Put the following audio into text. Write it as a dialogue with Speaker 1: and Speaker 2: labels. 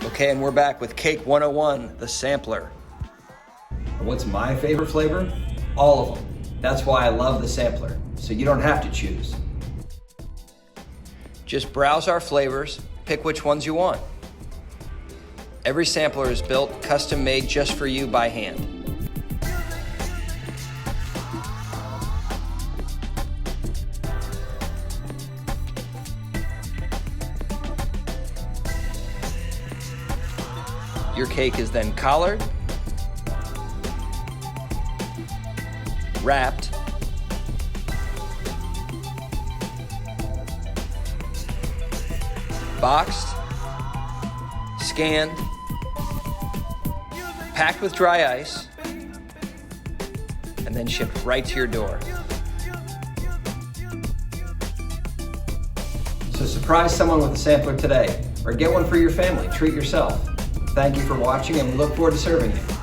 Speaker 1: Okay, and we're back with Cake 101, the sampler. What's my favorite flavor? All of them. That's why I love the sampler, so you don't have to choose. Just browse our flavors, pick which ones you want. Every sampler is built, custom made just for you by hand. Your cake is then collared, wrapped, boxed, scanned, packed with dry ice, and then shipped right to your door. So surprise someone with a sampler today, or get one for your family. Treat yourself. Thank you for watching, and we look forward to serving you.